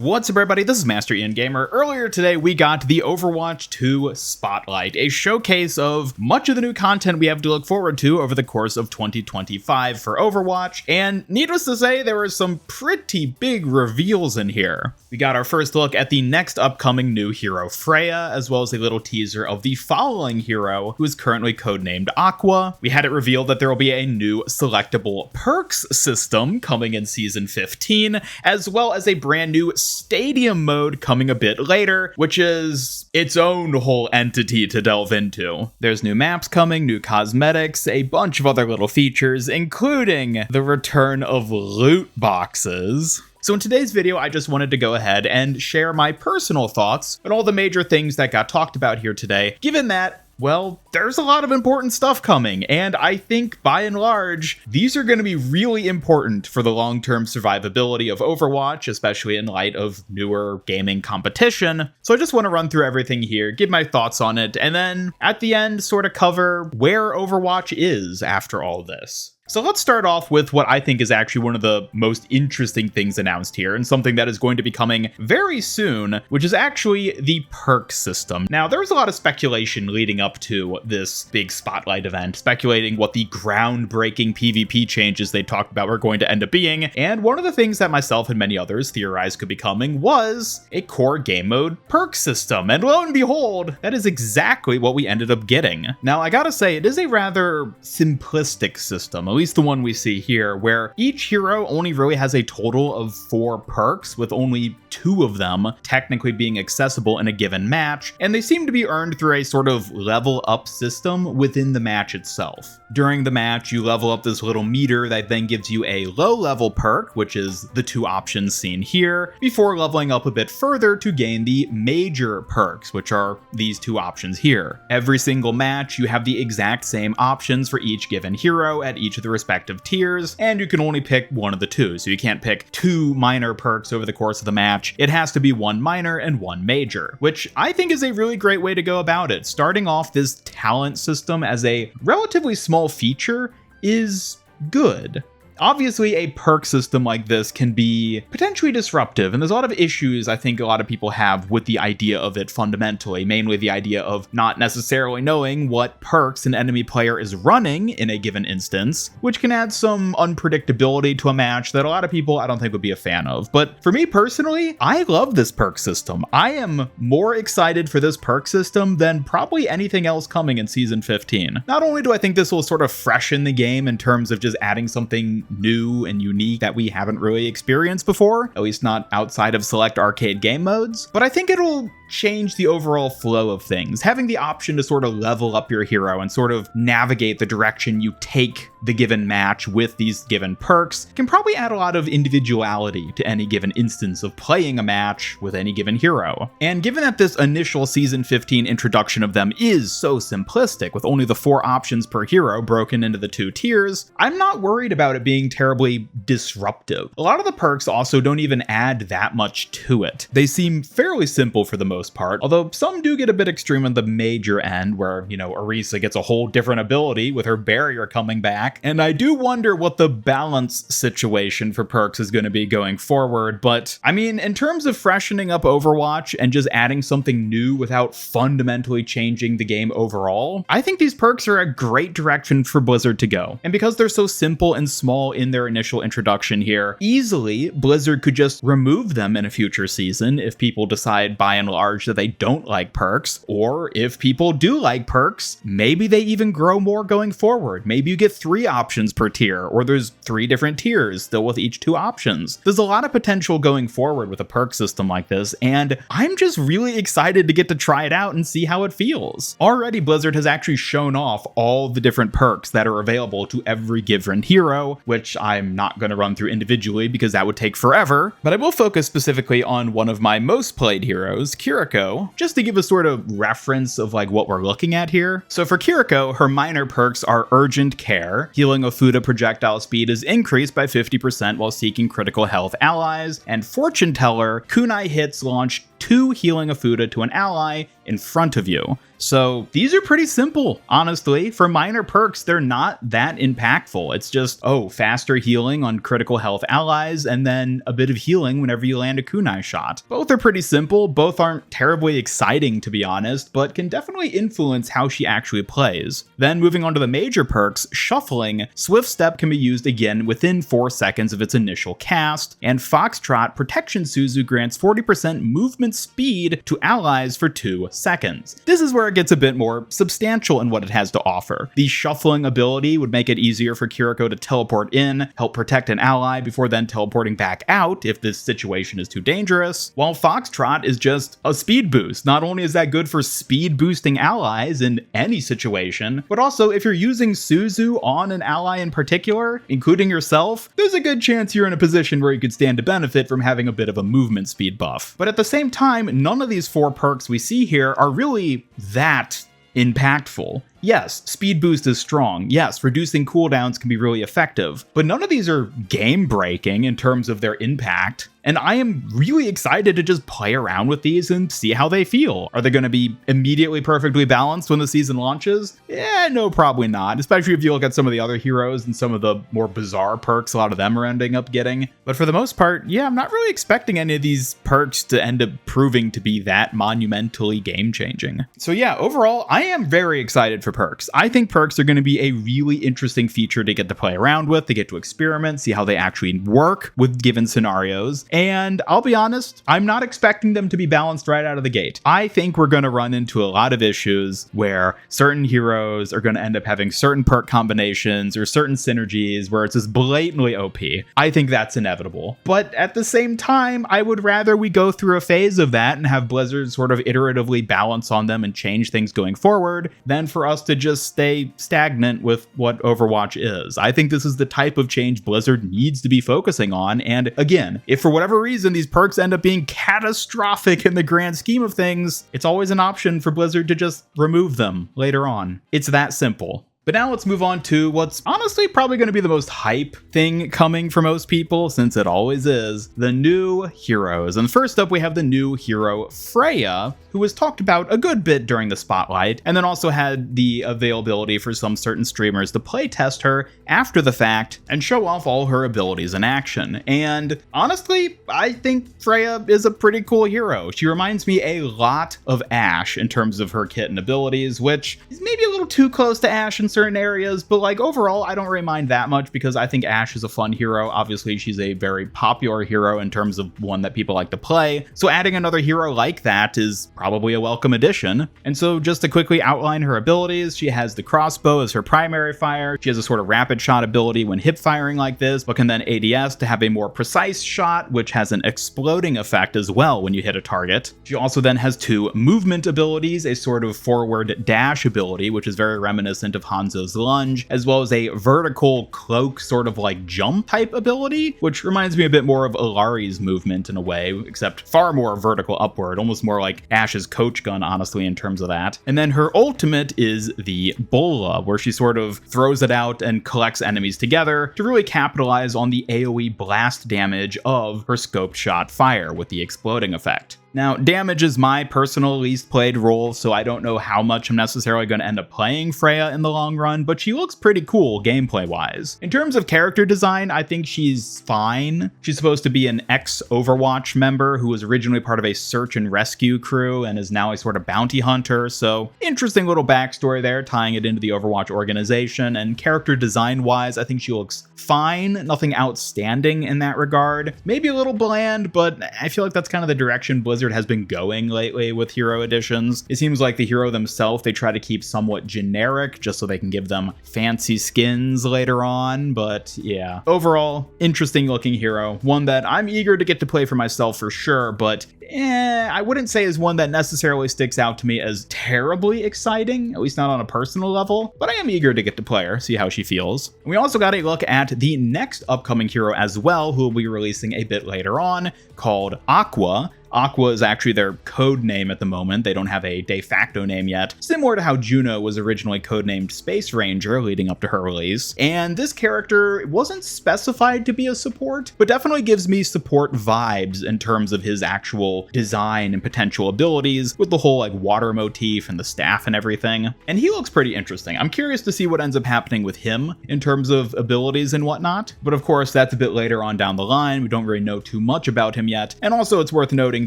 What's up, everybody? This is Master Ian Gamer. Earlier today, we got the Overwatch 2 Spotlight, a showcase of much of the new content we have to look forward to over the course of 2025 for Overwatch, and needless to say, there were some pretty big reveals in here. We got our first look at the next upcoming new hero, Freya, as well as a little teaser of the following hero, who is currently codenamed Aqua. We had it revealed that there will be a new selectable perks system coming in Season 15, as well as a brand new Stadium mode coming a bit later, which is its own whole entity to delve into. There's new maps coming, new cosmetics, a bunch of other little features, including the return of loot boxes. So in today's video, I just wanted to go ahead and share my personal thoughts on all the major things that got talked about here today, given that, well, there's a lot of important stuff coming, and I think, by and large, these are going to be really important for the long-term survivability of Overwatch, especially in light of newer gaming competition. So I just want to run through everything here, give my thoughts on it, and then, at the end, sort of cover where Overwatch is after all this. So let's start off with what I think is actually one of the most interesting things announced here, and something that is going to be coming very soon, which is actually the perk system. Now, there was a lot of speculation leading up to this big spotlight event, speculating what the groundbreaking PvP changes they talked about were going to end up being, and one of the things that myself and many others theorized could be coming was a core game mode perk system, and lo and behold, that is exactly what we ended up getting. Now, I gotta say, it is a rather simplistic system, at least the one we see here, where each hero only really has a total of 4 perks, with only 2 of them technically being accessible in a given match, and they seem to be earned through a sort of level up system within the match itself. During the match, you level up this little meter that then gives you a low level perk, which is the 2 options seen here, before leveling up a bit further to gain the major perks, which are these 2 options here. Every single match, you have the exact same options for each given hero at each of the respective tiers, and you can only pick one of the 2, so you can't pick 2 minor perks over the course of the match. It has to be 1 minor and 1 major, which I think is a really great way to go about it. Starting off this talent system as a relatively small feature is good. Obviously, a perk system like this can be potentially disruptive, and there's a lot of issues I think a lot of people have with the idea of it fundamentally, mainly the idea of not necessarily knowing what perks an enemy player is running in a given instance, which can add some unpredictability to a match that a lot of people I don't think would be a fan of. But for me personally, I love this perk system. I am more excited for this perk system than probably anything else coming in Season 15. Not only do I think this will sort of freshen the game in terms of just adding something new and unique that we haven't really experienced before, at least not outside of select arcade game modes, but I think it'll change the overall flow of things. Having the option to sort of level up your hero and sort of navigate the direction you take the given match with these given perks can probably add a lot of individuality to any given instance of playing a match with any given hero. And given that this initial Season 15 introduction of them is so simplistic, with only the 4 options per hero broken into the 2 tiers, I'm not worried about it being terribly disruptive. A lot of the perks also don't even add that much to it. They seem fairly simple for the most part, although some do get a bit extreme on the major end, where, Orisa gets a whole different ability with her barrier coming back, and I do wonder what the balance situation for perks is going to be going forward. But I mean, in terms of freshening up Overwatch and just adding something new without fundamentally changing the game overall, I think these perks are a great direction for Blizzard to go. And because they're so simple and small in their initial introduction here, easily Blizzard could just remove them in a future season if people decide by and large that they don't like perks, or if people do like perks, maybe they even grow more going forward. Maybe you get 3 options per tier, or there's 3 different tiers still with each 2 options. There's a lot of potential going forward with a perk system like this, and I'm just really excited to get to try it out and see how it feels. Already Blizzard has actually shown off all the different perks that are available to every given hero, which I'm not going to run through individually because that would take forever, but I will focus specifically on one of my most played heroes, Kiriko, just to give a sort of reference of like what we're looking at here. So for Kiriko, her minor perks are Urgent Care, healing Ofuda projectile speed is increased by 50% while seeking critical health allies, and Fortune Teller, kunai hits launch 2 healing Ofuda to an ally in front of you. So these are pretty simple, honestly. For minor perks, they're not that impactful. It's just, oh, faster healing on critical health allies, and then a bit of healing whenever you land a kunai shot. Both are pretty simple, both aren't terribly exciting to be honest, but can definitely influence how she actually plays. Then moving on to the major perks, Shuffling, Swift Step can be used again within 4 seconds of its initial cast, and Foxtrot, Protection Suzu grants 40% movement speed to allies for 2 seconds. This is where it gets a bit more substantial in what it has to offer. The Shuffling ability would make it easier for Kiriko to teleport in, help protect an ally before then teleporting back out if this situation is too dangerous, while Foxtrot is just a speed boost. Not only is that good for speed boosting allies in any situation, but also if you're using Suzu on an ally in particular, including yourself, there's a good chance you're in a position where you could stand to benefit from having a bit of a movement speed buff. But at the same time, none of these 4 perks we see here are really that impactful. Yes, speed boost is strong. Yes, reducing cooldowns can be really effective, but none of these are game breaking in terms of their impact. And I am really excited to just play around with these and see how they feel. Are they going to be immediately perfectly balanced when the season launches? Yeah, no, probably not, especially if you look at some of the other heroes and some of the more bizarre perks a lot of them are ending up getting. But for the most part, yeah, I'm not really expecting any of these perks to end up proving to be that monumentally game changing. So yeah, overall, I am very excited for perks. I think perks are going to be a really interesting feature to get to play around with, to get to experiment, see how they actually work with given scenarios. And I'll be honest, I'm not expecting them to be balanced right out of the gate. I think we're going to run into a lot of issues where certain heroes are going to end up having certain perk combinations or certain synergies where it's just blatantly OP. I think that's inevitable. But at the same time, I would rather we go through a phase of that and have Blizzard sort of iteratively balance on them and change things going forward than for us to just stay stagnant with what Overwatch is. I think this is the type of change Blizzard needs to be focusing on. And again, if for whatever reason these perks end up being catastrophic in the grand scheme of things, it's always an option for Blizzard to just remove them later on. It's that simple. But now let's move on to what's honestly probably going to be the most hype thing coming for most people, since it always is, the new heroes. And first up, we have the new hero Freya, who was talked about a good bit during the spotlight, and then also had the availability for some certain streamers to playtest her after the fact and show off all her abilities in action. And honestly, I think Freya is a pretty cool hero. She reminds me a lot of Ashe in terms of her kit and abilities, which is maybe a little too close to Ashe in certain areas, but like overall, I don't really mind that much because I think Ashe is a fun hero. Obviously, she's a very popular hero in terms of one that people like to play. So adding another hero like that is probably a welcome addition. And so just to quickly outline her abilities, she has the crossbow as her primary fire. She has a sort of rapid shot ability when hip firing like this, but can then ADS to have a more precise shot, which has an exploding effect as well when you hit a target. She also then has 2 movement abilities, a sort of forward dash ability, which is very reminiscent of Hanzo's lunge, as well as a vertical cloak sort of like jump type ability, which reminds me a bit more of Ilari's movement in a way, except far more vertical upward, almost more like Ashe's coach gun, honestly, in terms of that. And then her ultimate is the Bola, where she sort of throws it out and collects enemies together to really capitalize on the AoE blast damage of her scoped shot fire with the exploding effect. Now, damage is my personal least played role, so I don't know how much I'm necessarily going to end up playing Freya in the long run, but she looks pretty cool gameplay-wise. In terms of character design, I think she's fine. She's supposed to be an ex-Overwatch member who was originally part of a search and rescue crew and is now a sort of bounty hunter, so interesting little backstory there, tying it into the Overwatch organization. And character design-wise, I think she looks fine. Nothing outstanding in that regard. Maybe a little bland, but I feel like that's kind of the direction Blizzard has been going lately with hero editions. It seems like the hero themselves, they try to keep somewhat generic just so they can give them fancy skins later on. But yeah, overall, interesting looking hero. One that I'm eager to get to play for myself for sure, but I wouldn't say is one that necessarily sticks out to me as terribly exciting, at least not on a personal level, but I am eager to get to play her, see how she feels. And we also got a look at the next upcoming hero as well, who will be releasing a bit later on, called Aqua. Aqua is actually their code name at the moment. They don't have a de facto name yet, similar to how Juno was originally codenamed Space Ranger leading up to her release. And this character wasn't specified to be a support, but definitely gives me support vibes in terms of his actual design and potential abilities with the whole like water motif and the staff and everything. And he looks pretty interesting. I'm curious to see what ends up happening with him in terms of abilities and whatnot. But of course, that's a bit later on down the line. We don't really know too much about him yet. And also it's worth noting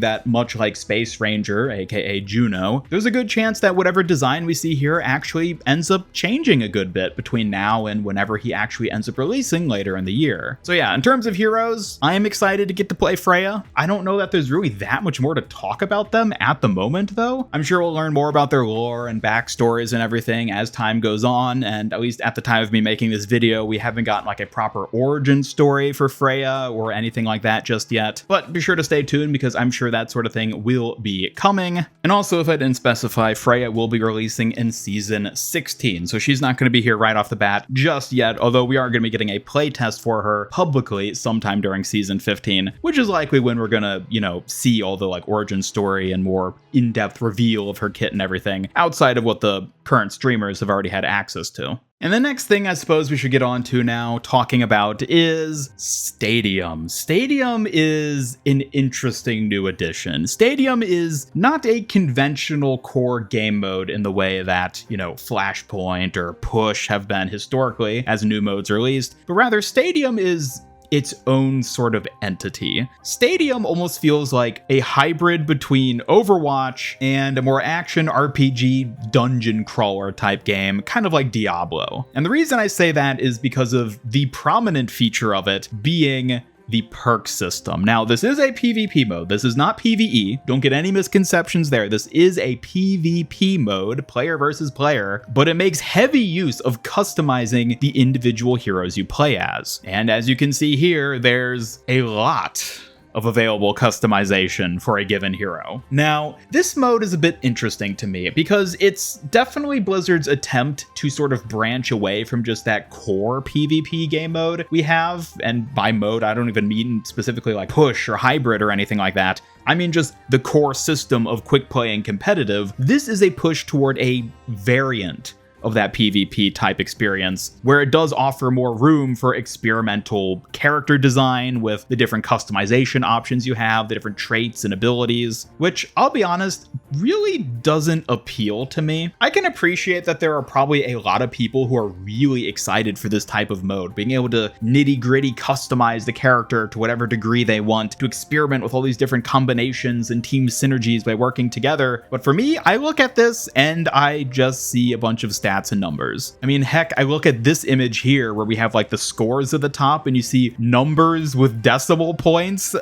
that much like Space Ranger, aka Juno, there's a good chance that whatever design we see here actually ends up changing a good bit between now and whenever he actually ends up releasing later in the year. So yeah, in terms of heroes, I am excited to get to play Freya. I don't know that there's really that much more to talk about them at the moment though. I'm sure we'll learn more about their lore and backstories and everything as time goes on, and at least at the time of me making this video, we haven't gotten like a proper origin story for Freya or anything like that just yet. But be sure to stay tuned because I'm sure that sort of thing will be coming. And also, if I didn't specify, Freya will be releasing in season 16, so she's not going to be here right off the bat just yet, although we are going to be getting a playtest for her publicly sometime during season 15, which is likely when we're going to, see all the like origin story and more in-depth reveal of her kit and everything outside of what the current streamers have already had access to. And the next thing I suppose we should get on to now talking about is Stadium. Stadium is an interesting new addition. Stadium is not a conventional core game mode in the way that, Flashpoint or Push have been historically as new modes released, but rather Stadium is its own sort of entity. Stadium almost feels like a hybrid between Overwatch and a more action RPG dungeon crawler type game, kind of like Diablo. And the reason I say that is because of the prominent feature of it being the perk system. Now, this is a PvP mode. This is not PvE. Don't get any misconceptions there. This is a PvP mode, player versus player, but it makes heavy use of customizing the individual heroes you play as. And as you can see here, there's a lot of available customization for a given hero. Now, this mode is a bit interesting to me because it's definitely Blizzard's attempt to sort of branch away from just that core PvP game mode we have. And by mode, I don't even mean specifically like push or hybrid or anything like that. I mean just the core system of quick play and competitive. This is a push toward a variant of that PvP type experience, where it does offer more room for experimental character design with the different customization options you have, the different traits and abilities, which I'll be honest, really doesn't appeal to me. I can appreciate that there are probably a lot of people who are really excited for this type of mode, being able to nitty-gritty customize the character to whatever degree they want, to experiment with all these different combinations and team synergies by working together. But for me, I look at this and I just see a bunch of stats and numbers. I mean, heck, I look at this image here where we have like the scores at the top and you see numbers with decimal points.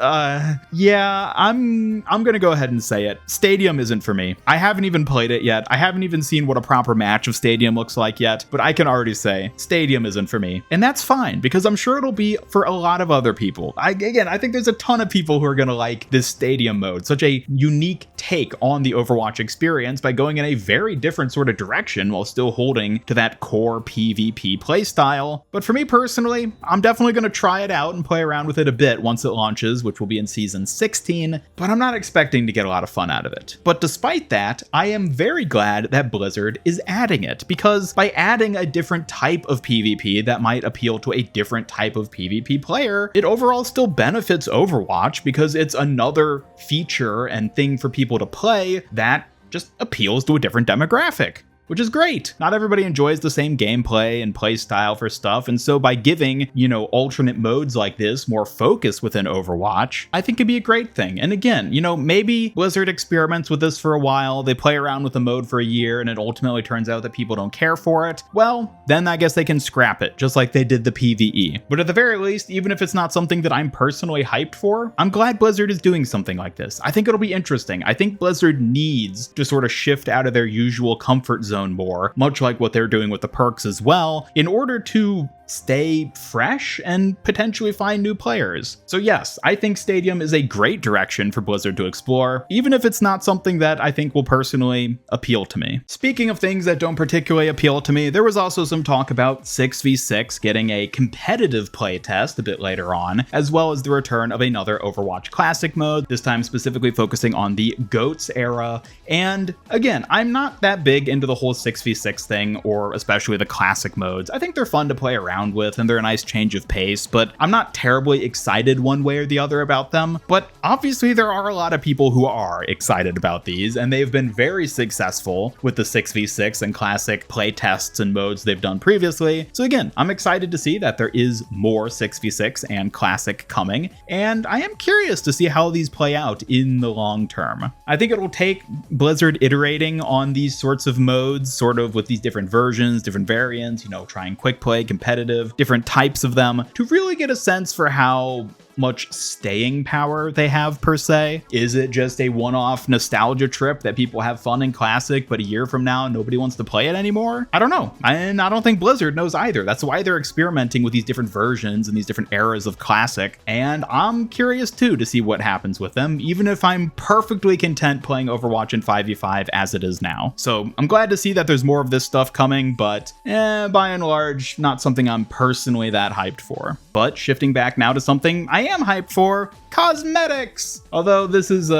Yeah, I'm gonna go ahead and say it. Stadium isn't for me. I haven't even played it yet. I haven't even seen what a proper match of Stadium looks like yet, but I can already say Stadium isn't for me. And that's fine, because I'm sure it'll be for a lot of other people. I think there's a ton of people who are gonna like this Stadium mode. Such a unique take on the Overwatch experience by going in a very different sort of direction while still holding to that core PvP playstyle. But for me personally, I'm definitely going to try it out and play around with it a bit once it launches, which will be in season 16, but I'm not expecting to get a lot of fun out of it. But despite that, I am very glad that Blizzard is adding it, because by adding a different type of PvP that might appeal to a different type of PvP player, it overall still benefits Overwatch because it's another feature and thing for people to play that just appeals to a different demographic, which is great. Not everybody enjoys the same gameplay and play style for stuff, and so by giving, alternate modes like this more focus within Overwatch, I think it'd be a great thing. And again, maybe Blizzard experiments with this for a while, they play around with the mode for a year, and it ultimately turns out that people don't care for it. Well, then I guess they can scrap it, just like they did the PvE. But at the very least, even if it's not something that I'm personally hyped for, I'm glad Blizzard is doing something like this. I think it'll be interesting. I think Blizzard needs to sort of shift out of their usual comfort zone more, much like what they're doing with the perks as well, in order to stay fresh and potentially find new players. So yes, I think Stadium is a great direction for Blizzard to explore, even if it's not something that I think will personally appeal to me. Speaking of things that don't particularly appeal to me, there was also some talk about 6v6 getting a competitive playtest a bit later on, as well as the return of another Overwatch Classic mode, this time specifically focusing on the GOATS era. And again, I'm not that big into the whole 6v6 thing, or especially the classic modes. I think they're fun to play around with and they're a nice change of pace, but I'm not terribly excited one way or the other about them. But obviously there are a lot of people who are excited about these, and they've been very successful with the 6v6 and classic play tests and modes they've done previously. So again, I'm excited to see that there is more 6v6 and classic coming, and I am curious to see how these play out in the long term. I think it will take Blizzard iterating on these sorts of modes, sort of with these different versions, different variants, trying quick play, competitive, different types of them, to really get a sense for how much staying power they have per se. Is it just a one-off nostalgia trip that people have fun in classic, but a year from now nobody wants to play it anymore? I don't know, and I don't think Blizzard knows either. That's why they're experimenting with these different versions and these different eras of classic, and I'm curious too to see what happens with them, even if I'm perfectly content playing Overwatch in 5v5 as it is now. So I'm glad to see that there's more of this stuff coming, but by and large, not something I'm personally that hyped for. But shifting back now to something I am hyped for, cosmetics! Although this is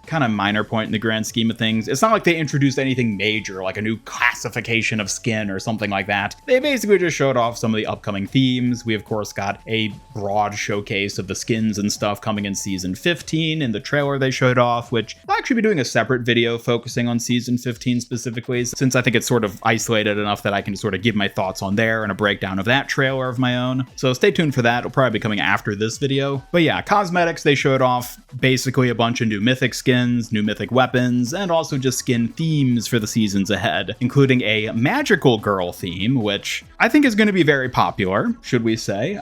kind of minor point in the grand scheme of things. It's not like they introduced anything major, like a new classification of skin or something like that. They basically just showed off some of the upcoming themes. We of course got a broad showcase of the skins and stuff coming in Season 15 in the trailer they showed off, which I'll actually be doing a separate video focusing on Season 15 specifically, since I think it's sort of isolated enough that I can sort of give my thoughts on there and a breakdown of that trailer of my own. So stay tuned for that. It'll probably be coming after this video. But yeah, cosmetics, they showed off basically a bunch of new mythic skins, new mythic weapons, and also just skin themes for the seasons ahead, including a magical girl theme, which I think is going to be very popular, should we say.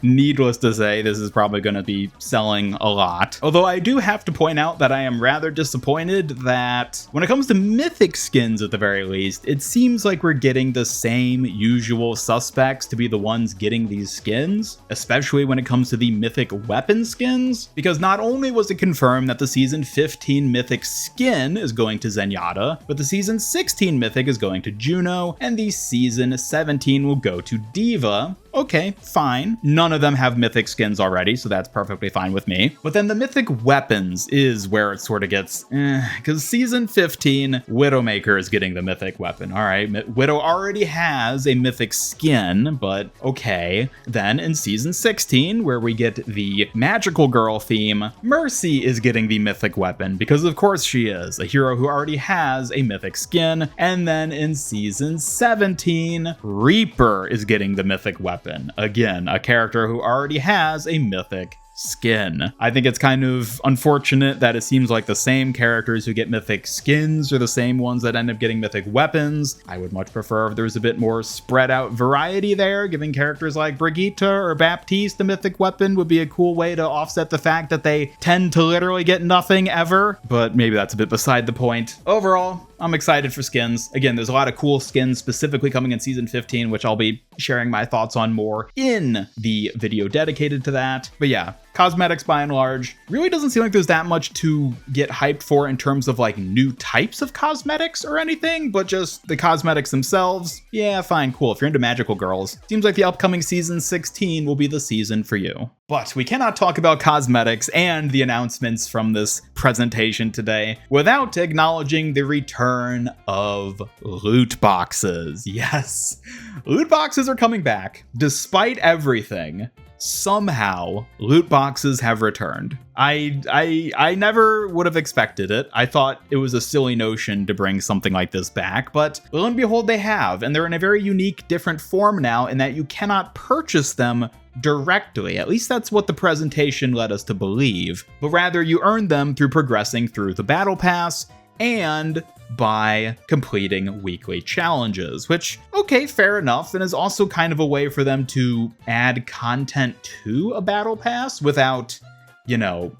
Needless to say, this is probably going to be selling a lot. Although I do have to point out that I am rather disappointed that when it comes to mythic skins at the very least, it seems like we're getting the same usual suspects to be the ones getting these skins, especially when it comes to the mythic weapon skins, because not only was it confirmed that the Season 15 mythic skin is going to Zenyatta, but the Season 16 mythic is going to Juno, and the Season 17 will go to Diva. Okay, fine. None of them have mythic skins already, so that's perfectly fine with me. But then the mythic weapons is where it sort of gets because Season 15, Widowmaker is getting the mythic weapon. All right, Widow already has a mythic skin, but okay. Then in Season 16, where we get the magical girl theme, Mercy is getting the mythic weapon, because of course she is, a hero who already has a mythic skin. And then in Season 17, Reaper is getting the mythic weapon. Again, a character who already has a mythic skin. I think it's kind of unfortunate that it seems like the same characters who get mythic skins are the same ones that end up getting mythic weapons. I would much prefer if there was a bit more spread out variety there. Giving characters like Brigitte or Baptiste a mythic weapon would be a cool way to offset the fact that they tend to literally get nothing ever, but maybe that's a bit beside the point. Overall, I'm excited for skins. Again, there's a lot of cool skins specifically coming in Season 15, which I'll be sharing my thoughts on more in the video dedicated to that. But yeah, cosmetics by and large, really doesn't seem like there's that much to get hyped for in terms of like new types of cosmetics or anything, but just the cosmetics themselves. Yeah, fine, cool. If you're into magical girls, seems like the upcoming Season 16 will be the season for you. But we cannot talk about cosmetics and the announcements from this presentation today without acknowledging the return of loot boxes. Yes, loot boxes are coming back. Despite everything, somehow loot boxes have returned. I never would have expected it. I thought it was a silly notion to bring something like this back, but lo and behold, they have, and they're in a very unique, different form now in that you cannot purchase them directly. At least that's what the presentation led us to believe, but rather you earn them through progressing through the battle pass and by completing weekly challenges, which, okay, fair enough, and is also kind of a way for them to add content to a battle pass without,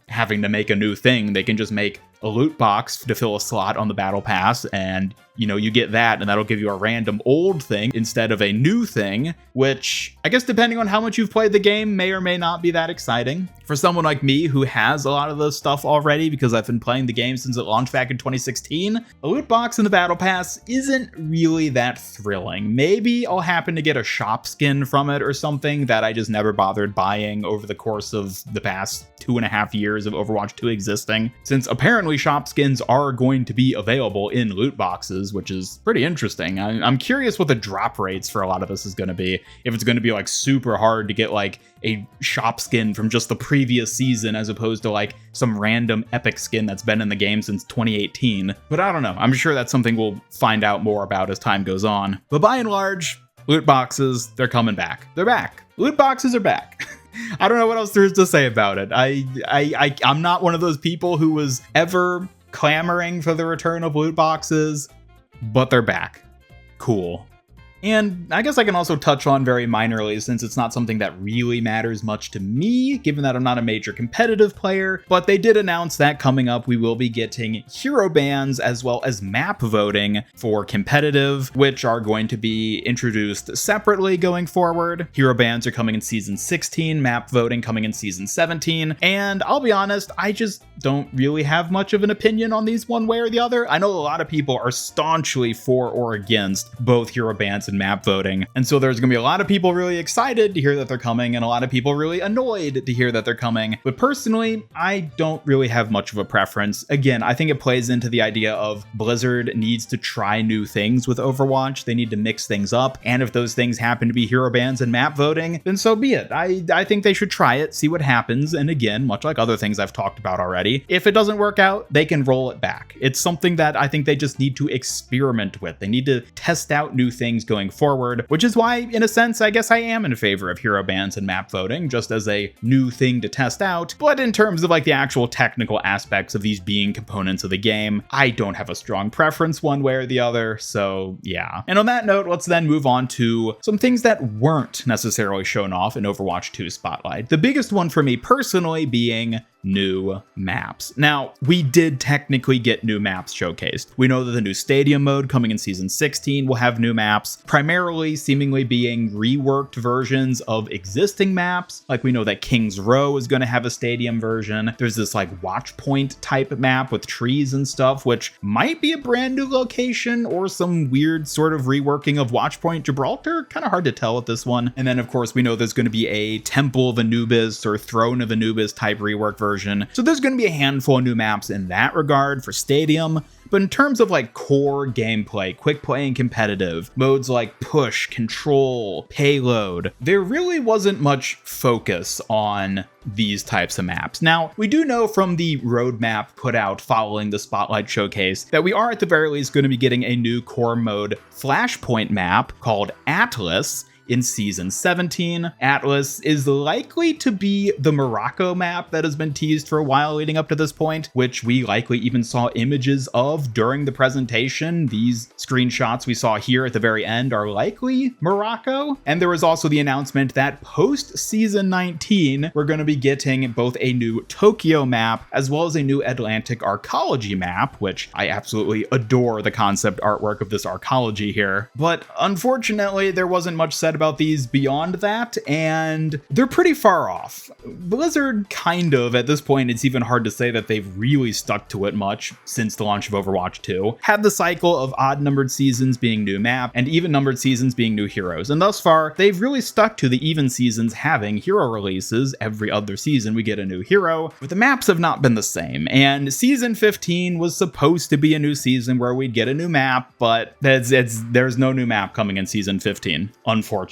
having to make a new thing. They can just make a loot box to fill a slot on the battle pass, and you get that, and that'll give you a random old thing instead of a new thing, which I guess depending on how much you've played the game may or may not be that exciting. For someone like me who has a lot of this stuff already because I've been playing the game since it launched back in 2016, a loot box in the battle pass isn't really that thrilling. Maybe I'll happen to get a shop skin from it or something that I just never bothered buying over the course of the past 2.5 years of Overwatch 2 existing, since apparently shop skins are going to be available in loot boxes, which is pretty interesting. I'm curious what the drop rates for a lot of this is going to be. If it's going to be like super hard to get like a shop skin from just the previous season as opposed to like some random epic skin that's been in the game since 2018. But I don't know. I'm sure that's something we'll find out more about as time goes on. But by and large, loot boxes, they're coming back. They're back. Loot boxes are back. I don't know what else there is to say about it. I'm not one of those people who was ever clamoring for the return of loot boxes, but they're back. Cool. And I guess I can also touch on very minorly, since it's not something that really matters much to me, given that I'm not a major competitive player, but they did announce that coming up we will be getting hero bans as well as map voting for competitive, which are going to be introduced separately going forward. Hero bans are coming in Season 16, map voting coming in Season 17, and I'll be honest, I just don't really have much of an opinion on these one way or the other. I know a lot of people are staunchly for or against both hero bans and map voting, and so there's gonna be a lot of people really excited to hear that they're coming and a lot of people really annoyed to hear that they're coming. But personally, I don't really have much of a preference. Again, I think it plays into the idea of Blizzard needs to try new things with Overwatch. They need to mix things up, and if those things happen to be hero bans and map voting, then so be it. I think they should try it, see what happens, and again, much like other things I've talked about already, if it doesn't work out, they can roll it back. It's something that I think they just need to experiment with. They need to test out new things going forward, which is why, in a sense, I guess I am in favor of hero bans and map voting, just as a new thing to test out. But in terms of like the actual technical aspects of these being components of the game, I don't have a strong preference one way or the other, so yeah. And on that note, let's then move on to some things that weren't necessarily shown off in Overwatch 2 Spotlight. The biggest one for me personally being new maps. Now, we did technically get new maps showcased. We know that the new stadium mode coming in Season 16 will have new maps, primarily seemingly being reworked versions of existing maps. Like we know that King's Row is going to have a stadium version. There's this like watch point type map with trees and stuff, which might be a brand new location or some weird sort of reworking of Watchpoint Gibraltar. Kind of hard to tell with this one. And then of course we know there's going to be a Temple of Anubis or Throne of Anubis type rework version. So there's going to be a handful of new maps in that regard for Stadium. But in terms of like core gameplay, quick play and competitive, modes like push, control, payload, there really wasn't much focus on these types of maps. Now, we do know from the roadmap put out following the Spotlight showcase that we are at the very least going to be getting a new core mode Flashpoint map called Atlas in Season 17. Atlas is likely to be the Morocco map that has been teased for a while leading up to this point, which we likely even saw images of during the presentation. These screenshots we saw here at the very end are likely Morocco. And there was also the announcement that post Season 19, we're going to be getting both a new Tokyo map as well as a new Atlantic Arcology map, which I absolutely adore the concept artwork of this Arcology here. But unfortunately, there wasn't much said about these beyond that, and they're pretty far off. Blizzard kind of, at this point, it's even hard to say that they've really stuck to it much since the launch of Overwatch 2. Had the cycle of odd-numbered seasons being new map and even-numbered seasons being new heroes, and thus far, they've really stuck to the even seasons having hero releases. Every other season we get a new hero, but the maps have not been the same, and Season 15 was supposed to be a new season where we'd get a new map, but there's no new map coming in Season 15, unfortunately.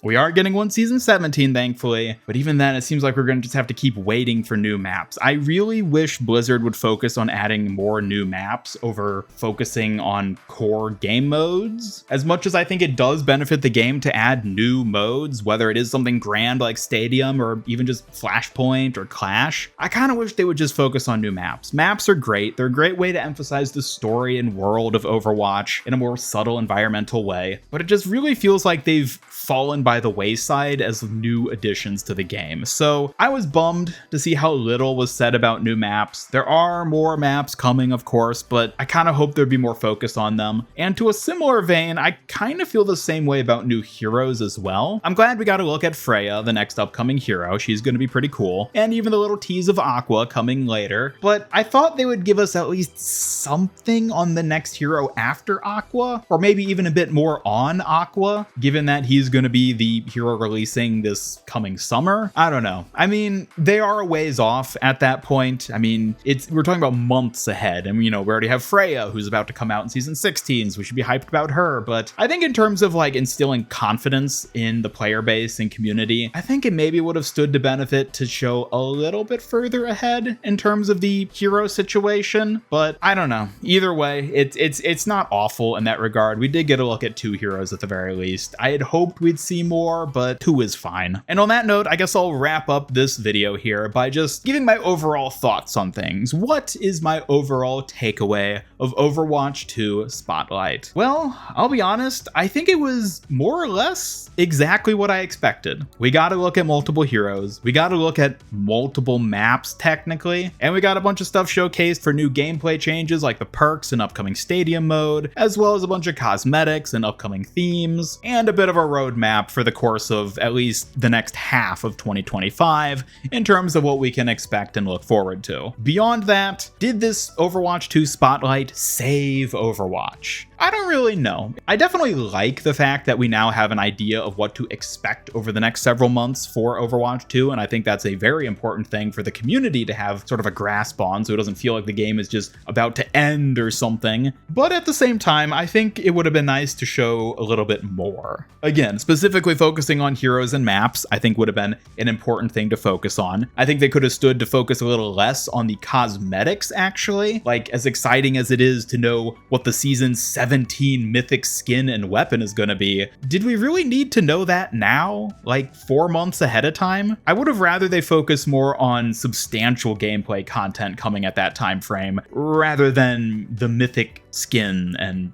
We are getting one Season 17, thankfully, but even then, it seems like we're going to just have to keep waiting for new maps. I really wish Blizzard would focus on adding more new maps over focusing on core game modes. As much as I think it does benefit the game to add new modes, whether it is something grand like Stadium or even just Flashpoint or Clash, I kind of wish they would just focus on new maps. Maps are great. They're a great way to emphasize the story and world of Overwatch in a more subtle environmental way, but it just really feels like they've fallen by the wayside as new additions to the game. So I was bummed to see how little was said about new maps. There are more maps coming, of course, but I kind of hope there'd be more focus on them. And to a similar vein, I kind of feel the same way about new heroes as well. I'm glad we got to look at Freja, the next upcoming hero. She's going to be pretty cool. And even the little tease of Aqua coming later. But I thought they would give us at least something on the next hero after Aqua, or maybe even a bit more on Aqua, given that he's going to be the hero releasing this coming summer. I don't know. I mean, they are a ways off at that point. I mean, we're talking about months ahead, and we already have Freja, who's about to come out in season 16, so we should be hyped about her. But I think in terms of like instilling confidence in the player base and community, I think it maybe would have stood to benefit to show a little bit further ahead in terms of the hero situation. But I don't know. Either way, it's not awful in that regard. We did get a look at 2 heroes at the very least. I had hoped we'd see more, but 2 is fine. And on that note, I guess I'll wrap up this video here by just giving my overall thoughts on things. What is my overall takeaway of Overwatch 2 Spotlight? Well, I'll be honest, I think it was more or less exactly what I expected. We got to look at multiple heroes, we got to look at multiple maps technically, and we got a bunch of stuff showcased for new gameplay changes like the perks and upcoming stadium mode, as well as a bunch of cosmetics and upcoming themes, and a bit of a roadmap for the course of at least the next half of 2025 in terms of what we can expect and look forward to. Beyond that, did this Overwatch 2 Spotlight save Overwatch? I don't really know. I definitely like the fact that we now have an idea of what to expect over the next several months for Overwatch 2, and I think that's a very important thing for the community to have sort of a grasp on, so it doesn't feel like the game is just about to end or something. But at the same time, I think it would have been nice to show a little bit more. Again, specifically focusing on heroes and maps, I think would have been an important thing to focus on. I think they could have stood to focus a little less on the cosmetics, actually. Like, as exciting as it is to know what the Season 17 Mythic skin and weapon is going to be, did we really need to know that now? Like 4 months ahead of time? I would have rather they focus more on substantial gameplay content coming at that time frame, rather than the Mythic skin and,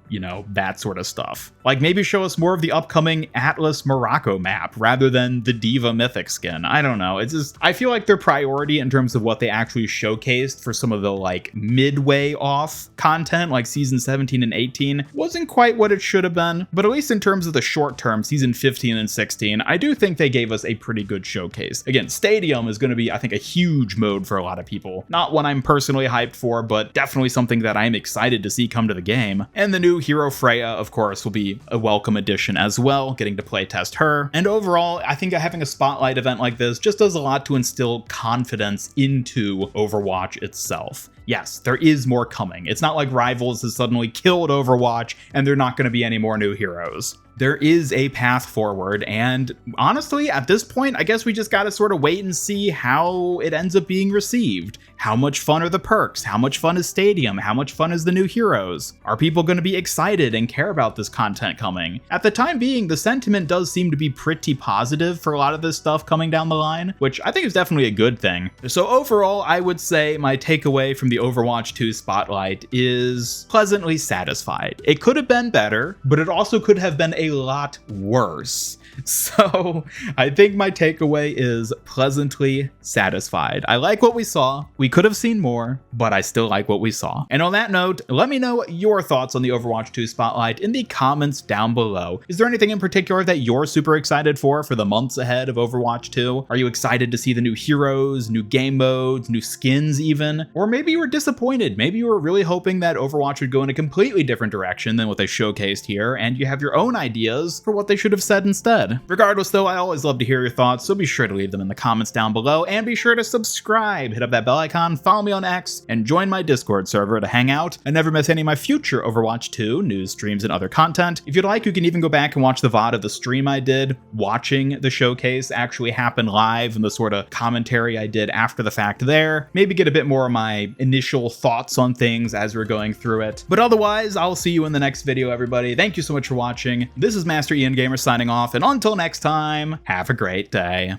that sort of stuff. Like maybe show us more of the upcoming Atlas Morocco map rather than the Diva Mythic skin. I don't know. It's just, I feel like their priority in terms of what they actually showcased for some of the like midway off content, like season 17 and 18, wasn't quite what it should have been. But at least in terms of the short term, season 15 and 16, I do think they gave us a pretty good showcase. Again, Stadium is going to be, I think, a huge mode for a lot of people. Not one I'm personally hyped for, but definitely something that I'm excited to see come to the game. And the new hero Freja, of course, will be a welcome addition as well, getting to play test her. And overall, I think having a spotlight event like this just does a lot to instill confidence into Overwatch itself. Yes, there is more coming. It's not like Rivals has suddenly killed Overwatch and there are not going to be any more new heroes. There is a path forward, and honestly, at this point, I guess we just gotta sort of wait and see how it ends up being received. How much fun are the perks? How much fun is Stadium? How much fun is the new heroes? Are people gonna be excited and care about this content coming? At the time being, the sentiment does seem to be pretty positive for a lot of this stuff coming down the line, which I think is definitely a good thing. So overall, I would say my takeaway from the Overwatch 2 Spotlight is pleasantly satisfied. It could have been better, but it also could have been a lot worse. So I think my takeaway is pleasantly satisfied. I like what we saw. We could have seen more, but I still like what we saw. And on that note, let me know your thoughts on the Overwatch 2 Spotlight in the comments down below. Is there anything in particular that you're super excited for the months ahead of Overwatch 2? Are you excited to see the new heroes, new game modes, new skins even? Or maybe you were disappointed. Maybe you were really hoping that Overwatch would go in a completely different direction than what they showcased here, and you have your own ideas for what they should have said instead. Regardless though, I always love to hear your thoughts, so be sure to leave them in the comments down below, and be sure to subscribe, hit up that bell icon, follow me on X, and join my Discord server to hang out and never miss any of my future Overwatch 2 news, streams, and other content. If you'd like, you can even go back and watch the VOD of the stream I did, watching the showcase actually happen live and the sort of commentary I did after the fact there. Maybe get a bit more of my initial thoughts on things as we're going through it. But otherwise, I'll see you in the next video, everybody. Thank you so much for watching. This is Master Ian Gamer signing off, and until next time, have a great day.